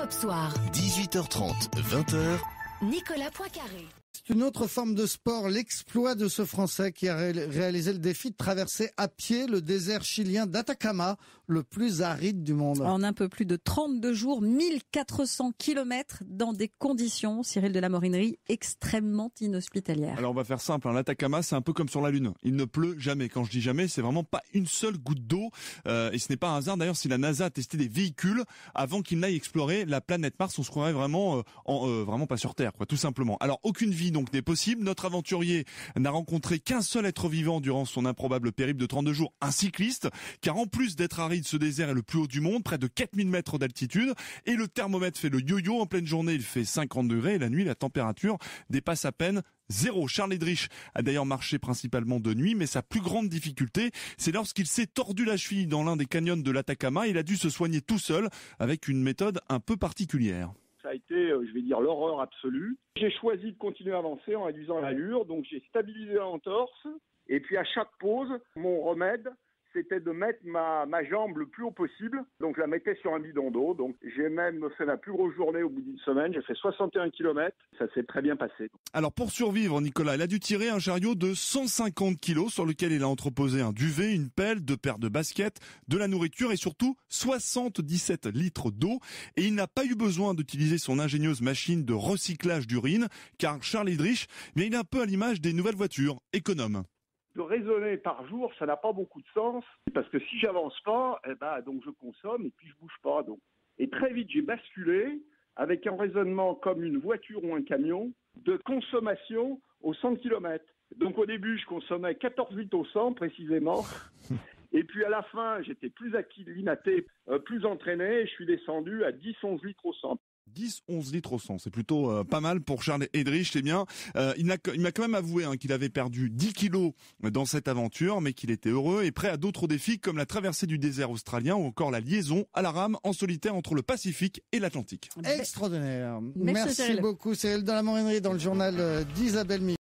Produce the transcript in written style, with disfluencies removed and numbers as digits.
Europe Soir. 18h30, 20h. Nicolas Poincaré. C'est une autre forme de sport, l'exploit de ce Français qui a réalisé le défi de traverser à pied le désert chilien d'Atacama, le plus aride du monde. En un peu plus de 32 jours, 1400 km dans des conditions, Cyril de la Morinerie, extrêmement inhospitalières. Alors on va faire simple, l'Atacama c'est un peu comme sur la Lune, il ne pleut jamais. Quand je dis jamais, c'est vraiment pas une seule goutte d'eau, et ce n'est pas un hasard d'ailleurs si la NASA a testé des véhicules avant qu'ils n'aillent explorer la planète Mars. On se croirait vraiment vraiment pas sur Terre, quoi, tout simplement. Alors aucune vie donc n'est possible. Notre aventurier n'a rencontré qu'un seul être vivant durant son improbable périple de 32 jours, un cycliste, car en plus d'être aride, ce désert est le plus haut du monde, près de 4000 mètres d'altitude, et le thermomètre fait le yo-yo. En pleine journée, il fait 50 degrés, et la nuit, la température dépasse à peine 0. Charles Eddrich a d'ailleurs marché principalement de nuit, mais sa plus grande difficulté, c'est lorsqu'il s'est tordu la cheville dans l'un des canyons de l'Atacama. Il a dû se soigner tout seul avec une méthode un peu particulière. Ça a été, je vais dire, l'horreur absolue. J'ai choisi de continuer à avancer en réduisant l'allure, donc j'ai stabilisé l'entorse. Et puis à chaque pause, mon remède, c'était de mettre ma jambe le plus haut possible. Donc je la mettais sur un bidon d'eau. Donc j'ai même fait ma plus grosse journée au bout d'une semaine. J'ai fait 61 km. Ça s'est très bien passé. Alors pour survivre, Nicolas, il a dû tirer un chariot de 150 kilos sur lequel il a entreposé un duvet, une pelle, 2 paires de baskets, de la nourriture et surtout 77 litres d'eau. Et il n'a pas eu besoin d'utiliser son ingénieuse machine de recyclage d'urine, car Charles Eddrich, il est un peu à l'image des nouvelles voitures, économes. De raisonner par jour, ça n'a pas beaucoup de sens, parce que si j'avance pas, donc je consomme et puis je bouge pas. Donc. Et très vite, j'ai basculé avec un raisonnement comme une voiture ou un camion de consommation au 100 km. Donc au début, je consommais 14 litres au 100 précisément. Et puis à la fin, j'étais plus acclimaté, plus entraîné, et je suis descendu à 10-11 litres au 100. 10-11 litres au 100, c'est plutôt pas mal pour Charles Eddrich. Eh bien, il m'a quand même avoué qu'il avait perdu 10 kilos dans cette aventure, mais qu'il était heureux et prêt à d'autres défis comme la traversée du désert australien ou encore la liaison à la rame en solitaire entre le Pacifique et l'Atlantique. Extraordinaire. Merci Cyril. Beaucoup Cyril de la Morinerie dans le journal d'Isabelle Millet.